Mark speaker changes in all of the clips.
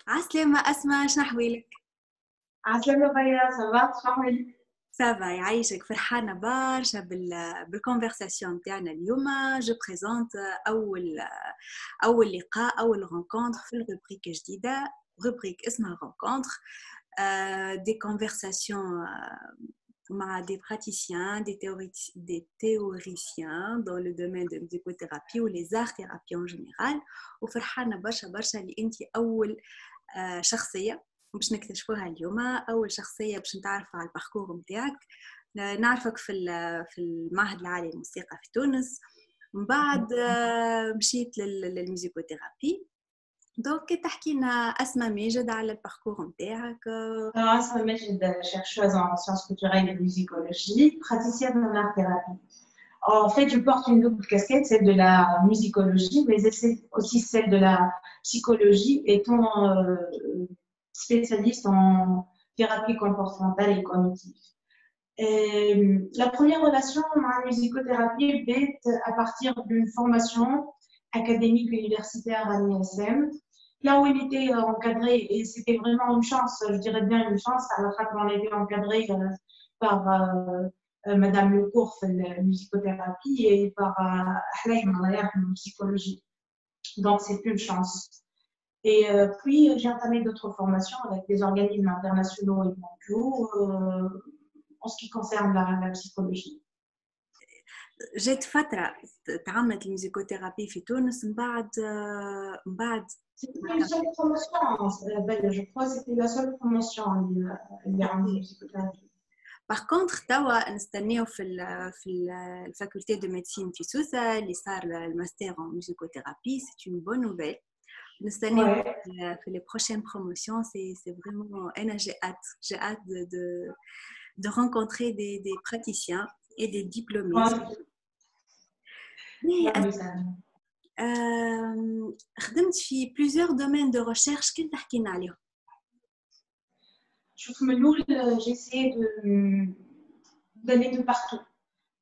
Speaker 1: عسلامة أسماء، شنو أحوالك؟
Speaker 2: عسلامة بيا صباح شحوالك.
Speaker 1: سافا يعيشك، فرحانة برشا بالكونفرساسيون نتاعنا اليوم. جو بريزونت أول لقاء، أول رونكونتر في الروبريك جديدة، روبريك اسمها رونكونتر. دي كونفرساسيون مع des praticiens, des théoriciens dans le domaine de musicothérapie ou les arts thérapies en général. وفرحانة برشا اللي أنتي أول شخصية باش نكتشفوها اليوم، أول شخصية باش نتعرفوا على الباركور متاعك. نعرفك في المعهد العالي للموسيقى في تونس، من بعد مشيت للميوزيكوثيرابي. دونك تحكي لنا أسماء ماجد على الباركور متاعك.
Speaker 2: Asma Majid, chercheuse en sciences culturelles et musicologie, praticienne en art thérapie. En fait, je porte une double casquette, celle de la musicologie, mais aussi celle de la psychologie, étant spécialiste en thérapie comportementale et cognitive. La première relation à la musicothérapie est à partir d'une formation académique universitaire à l'ISM, là où il était encadré, et c'était vraiment une chance, je dirais bien une chance, à la fois qu'on était encadré par Madame Lecourf, la musicothérapie, et par Ahlaym, la psychologie. Donc c'est une chance. Et puis j'ai entamé d'autres formations avec des organismes internationaux et mondiaux en ce qui concerne la psychologie.
Speaker 1: جات فترة تعملت الميوزيكوثيرابي في تونس، من بعد
Speaker 2: C'était une seule promotion, je crois que c'était la seule promotion en musicothérapie.
Speaker 1: Par contre توا نستناو في الفاكولتي دو ميديسين في سوسة اللي صار الماستر en musicothérapie. C'est une bonne nouvelle. نستناو في les prochaines promotions. C'est vraiment أنا j'ai hâte de rencontrer des praticiens et des diplômés. خدمت في plusieurs domaines de recherche. كنت تحكي لنا عليهم؟
Speaker 2: شوف من الأول j'ai essayé d'aller de partout.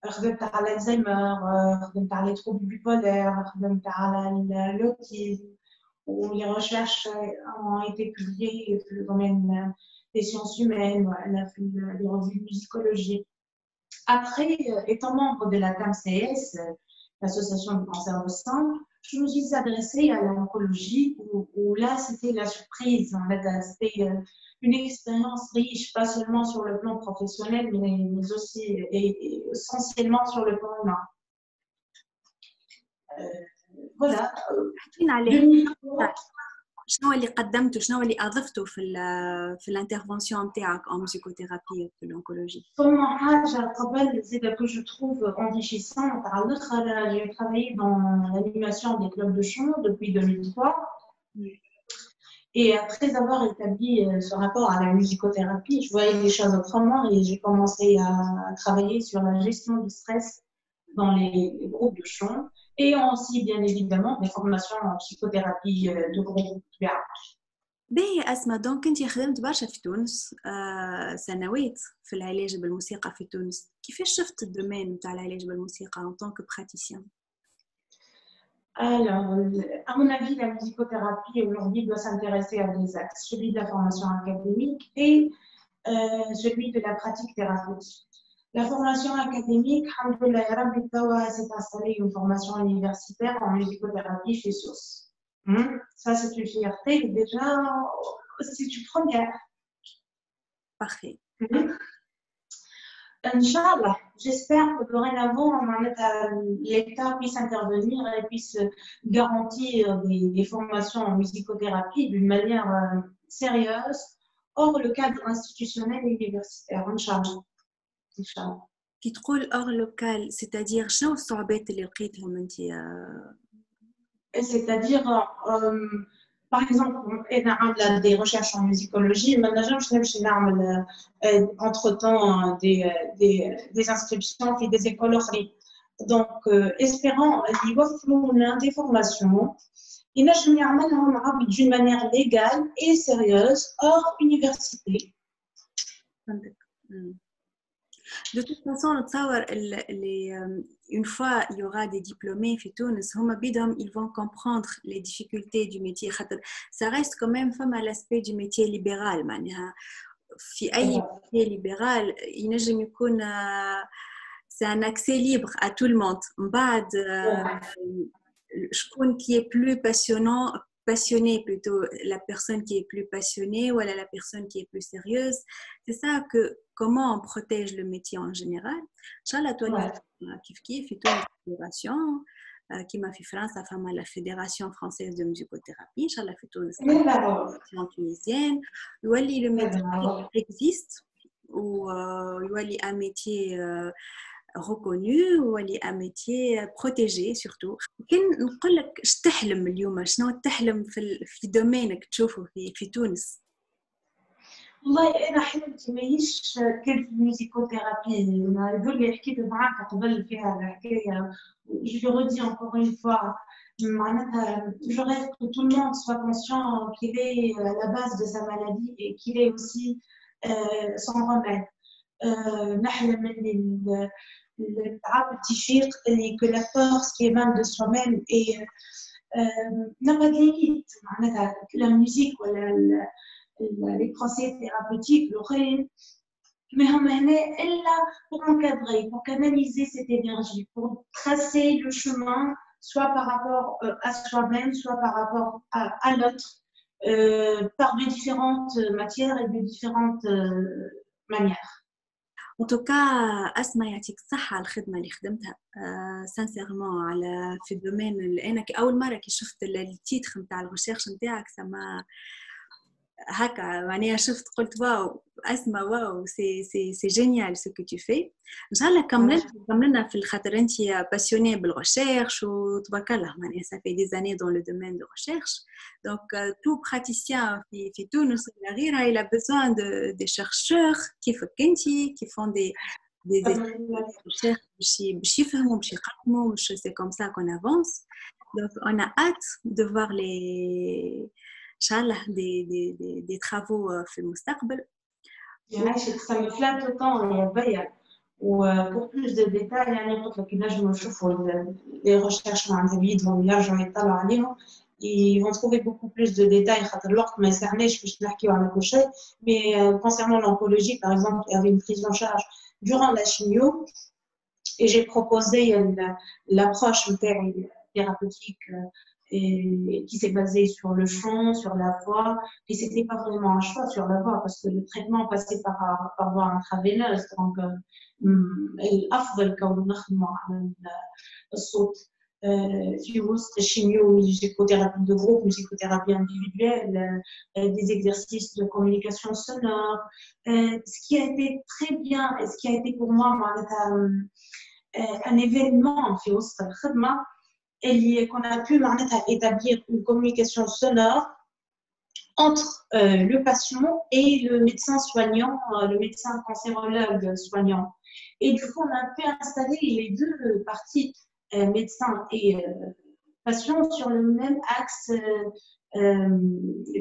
Speaker 2: خدمت على الزهايمر، خدمت على les troubles bipolaires، خدمت على l'autisme, où les recherches ont été publiées dans le domaine des sciences humaines, les revues de musicologie. Après, étant membre de la TAMCS, l'association du cancer du sein, je me suis adressée à l'oncologie, où là, c'était la surprise. En fait, c'était une expérience riche, pas seulement sur le plan professionnel, mais aussi et essentiellement sur le plan humain. Voilà.
Speaker 1: شنو اللي قدمته، شنو اللي أضفته في الانترفنسيون نتاعك en musicothérapie في l'oncologie؟
Speaker 2: Comment حاجة قبل زيادة que je trouve enrichissante على الآخر، j'ai travaillé dans l'animation des clubs de chant depuis 2003. Et après avoir établi ce rapport à la musicothérapie, je voyais les choses autrement et j'ai commencé à travailler sur la gestion du stress dans les groupes de chant et aussi bien évidemment des formations en psychothérapie de groupe.
Speaker 1: باهي أسماء، دونك أنت خدمت برشا في تونس سنوات في العلاج بالموسيقى في تونس. كيفاش شفت الدومين نتاع العلاج بالموسيقى en tant que praticien؟
Speaker 2: Alors, à mon avis, la musicothérapie aujourd'hui doit s'intéresser à deux axes, celui de la formation académique et celui de la pratique thérapeutique. La formation académique, s'est installée une formation universitaire en musicothérapie chez SOS. Ça, c'est une fierté. Déjà, c'est une première.
Speaker 1: Parfait.
Speaker 2: Inch'Allah, j'espère que dorénavant, l'État puisse intervenir et puisse garantir des formations en musicothérapie d'une manière sérieuse, hors le cadre institutionnel et universitaire. Inch'Allah.
Speaker 1: كي تقول hors local, c'est-à-dire شنو الصعوبات اللي لقيتهم انت؟
Speaker 2: C'est-à-dire par exemple, on a des recherches en musicologie, entre-temps des inscriptions et des écoles. Donc, espérant des formations, d'une manière légale et sérieuse hors université.
Speaker 1: De toute façon, نتصور une fois il y aura des diplômés في تونس هما بدهم ils vont comprendre les difficultés du métier خاطر ça reste quand même فما l'aspect du métier libéral معناها في أي métier libéral ينجم يكون c'est un accès libre à tout le monde من بعد شكون qui est plus passionné plutôt la personne qui est plus passionnée ou la personne qui est plus sérieuse. C'est ça que comment on protège le métier en général. Inch'Allah, toi, kif kif, et toi, une fédération qui m'a fait France, la femme à la Fédération française de musicothérapie. Inch'Allah, fait toi, une fédération tunisienne. Le métier existe ou un métier reconnu ou un métier protégé surtout. كان نقول لك اش تحلم اليوم شنو تحلم في دومينك تشوفه في تونس؟
Speaker 2: والله انا حلمتي ماهيش كان في الميوزيكوثيرابي. انا يقول لي حكيت معاك قبل فيها الحكايه. جو redis encore une fois معناتها je rêve que tout le monde soit conscient qu'il est à la base de sa maladie et qu'il est aussi son remède. نحلم ان التعب تيفيق اللي que la force qui émane de soi-même et n'a pas de limite. معناتها la musique ولا les procès thérapeutiques l'auraient mais هم هنا إلا pour encadrer, pour canaliser cette énergie, pour tracer le chemin soit par rapport à soi-même, soit par rapport à l'autre, par de différentes matières et de différentes manières.
Speaker 1: En tout cas, أسمع يعطيك الصحة على الخدمة اللي خدمتها sincèrement على في الدومين اللي أنا أول مرة كي شفت التيتر نتاع الريشيرش نتاعك سما هكا معناها شفت قلت واو اسمع واو سي جينيال سو كو تو في ان شاء الله كملنا في الخاطر انت باسيوني بالريشيرش وتبارك الله معناها ça fait des années dans le domaine de recherche donc tout praticien في تونس ولا غيرها il a besoin de des chercheurs كيفك انت qui font des recherches باش يفهموا باش يقدموا باش c'est comme ça qu'on avance donc on a hâte de voir les Inch'Allah, des travaux في المستقبل.
Speaker 2: Ça me flatte autant pour plus de détails يعني قلت لك نجموا نشوفوا les recherches مع الفيد vont يرجعوا يطلعوا عليهم ils vont trouver beaucoup plus de détails خاطر الوقت ما يسعناش باش نحكيو على كل شيء mais concernant l'oncologie par exemple il y avait une prise en charge durant la chimio et j'ai proposé l'approche thérapeutique et qui s'est basé sur le chant, sur la voix, et c'était pas vraiment un choix sur la voix parce que le traitement passait par voie intraveineuse, donc الأفضل كون نخدموا على الصوت في وسط الشيميو musicothérapie de groupe, musicothérapie individuelle, des exercices de communication sonore. Ce qui a été très bien et ce qui a été pour moi un événement في وسط الخدمة qu'on a pu établir une communication sonore entre le patient et le médecin soignant, le médecin cancérologue soignant. Et du coup, on a pu installer les deux parties, médecin et patient, sur le même axe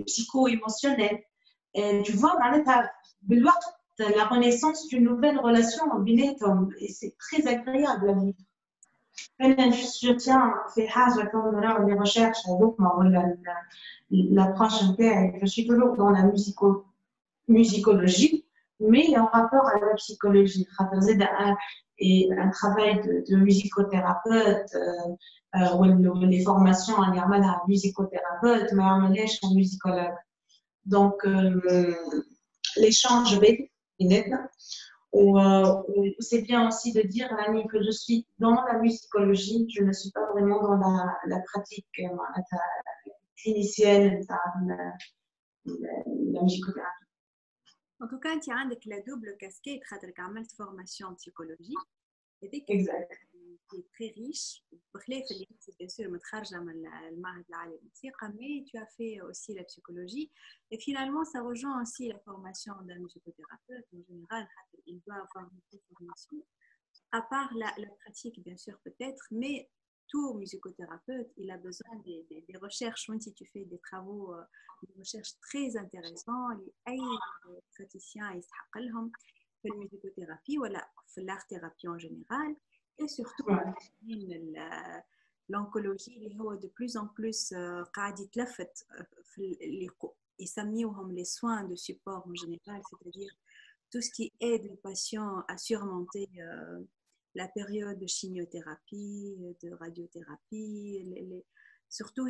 Speaker 2: psycho-émotionnel. Tu vois, la renaissance d'une nouvelle relation en binôme, et c'est très agréable à vivre. Je tiens في حاجة كون نراو les recherches هذوكما ولا l'approche interne. Je suis toujours dans la musicologie, mais en rapport à la psychologie. Et un travail de musicothérapeute ou les formations à un musicothérapeute, mais on est un musicologue. Donc l'échange est c'est bien aussi de dire que je suis dans la musicologie, je ne suis pas vraiment dans la pratique clinicienne de la musicothérapie.
Speaker 1: En tout cas, tu as la double casquette, tu as une formation en psychologie, qui est très riche. Bien sûr, mais tu as fait aussi la psychologie. Et finalement, ça rejoint aussi la formation d'un musicothérapeute. En général, il doit avoir une formation. À part la pratique, bien sûr, peut-être, mais tout musicothérapeute, il a besoin des recherches. Même si tu fais des travaux de recherche très intéressants, les praticiens, ils في الميوزيكوثيرابي ولا في الارت ثيرابي en général et surtout l'oncologie اللي هو de plus en plus قاعد يتلفت في اللي يسميوهم les soins de support en général, c'est-à-dire tout ce qui aide le patient à surmonter la période de chimiothérapie, de radiothérapie, surtout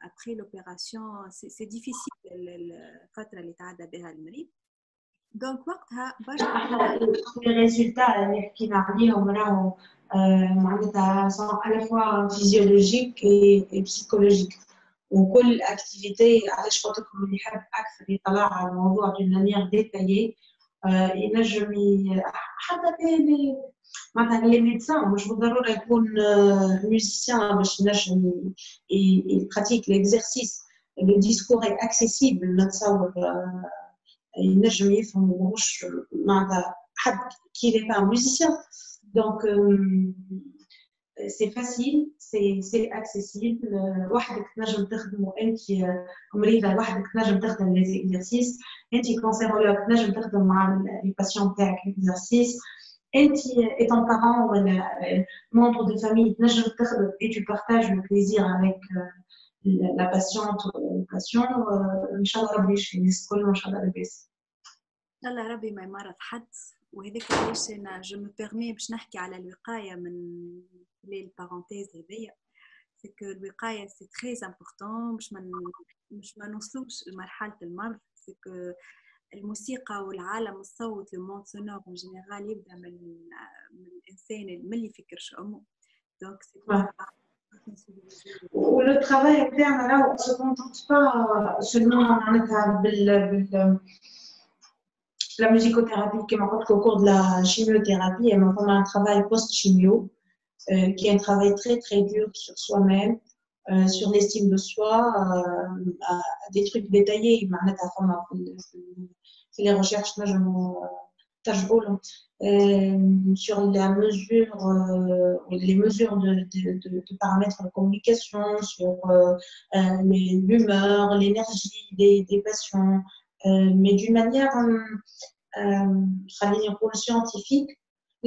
Speaker 1: après l'opération, c'est difficile الفترة اللي تعدى بها المريض. Donc وقتها باش
Speaker 2: les résultats اللي حكينا عليهم راهو معناتها sont à la fois physiologiques et psychologiques. وكل اكتيفيتي علاش قلت لكم اللي يحب اكثر يطلع على الموضوع دون مانيير ديتايي ينجم حتى مثلا لي ميدسان مش بالضروره يكون ميوزيسيان باش ينجم يبراتيك ليكزرسيس لو ديسكور اي اكسيسيبل نتصور ينجم يفهم مش معناتها حد كي لي با ميوزيسيان دونك c'est facile, c'est accessible. وحدك تنجم تخدمه انت مريضه وحدك تنجم تخدم لي زيكزارسيس انت كونسيرولوج تنجم تخدم مع لي باسيون تاعك ليكزارسيس انت étant parent ولا membre de famille تنجم تخدم et tu partages le plaisir avec la patiente ou le patient. ان شاء الله ربي يشفي الناس الكل وان شاء الله لاباس.
Speaker 1: الله ربي ما يمرض حد. وهذاك علاش انا جو مو بيرمي باش نحكي على الوقايه من لي بارونتيز هذيا. سكو الوقايه سي تري امبورطون باش ما نوصلوش لمرحله المرض. سكو الموسيقى والعالم الصوت لو مون سونور ان جينيرال يبدا من الانسان من اللي يفكرش امه. دونك سي
Speaker 2: ولو ترافاي تاعنا راهو سو كونتونت با سولمون معناتها بال la musicothérapie qui m'apporte au cours de la chimiothérapie, et maintenant un travail post-chimio qui est un travail très très dur sur soi-même, sur l'estime de soi, des trucs détaillés, les recherches sur la mesure, les mesures de paramètres de communication, sur l'humeur, l'énergie des patients, mais d'une manière scientifique,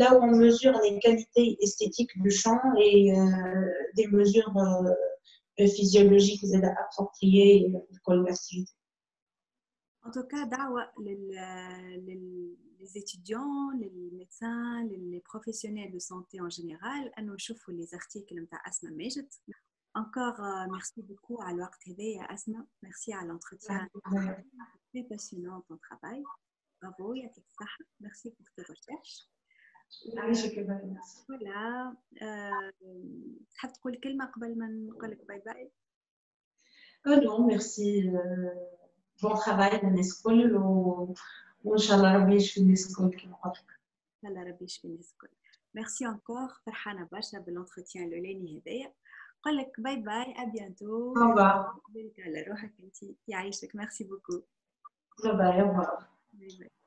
Speaker 2: là où on mesure les qualités esthétiques du chant et des mesures physiologiques appropriées pour l'activité.
Speaker 1: En tout cas, دعوة les étudiants, les médecins, les professionnels de santé en général, à nous نشوفوا les articles نتاع أسماء ماجد. Encore merci beaucoup à الوقت هذا يا أسماء. Merci à l'entretien. C'est passionnant ton travail. Bravo, يعطيك الصحة. Merci pour tes recherches. Voilà. تحب تقول كلمة قبل ما نقول لك باي باي؟
Speaker 2: Non, merci. Bon travail للناس الكل وإن شاء الله ربي يشفي الناس الكل كما قلت لك.
Speaker 1: إن شاء الله ربي يشفي الناس الكل. Merci encore. فرحانة برشا بالانتروتيان الأولاني هذايا. نقول لك باي باي. À bientôt.
Speaker 2: Au revoir.
Speaker 1: بارك على روحك أنت. يعيشك. Merci beaucoup.
Speaker 2: Bye bye. Au revoir.
Speaker 1: Bye bye.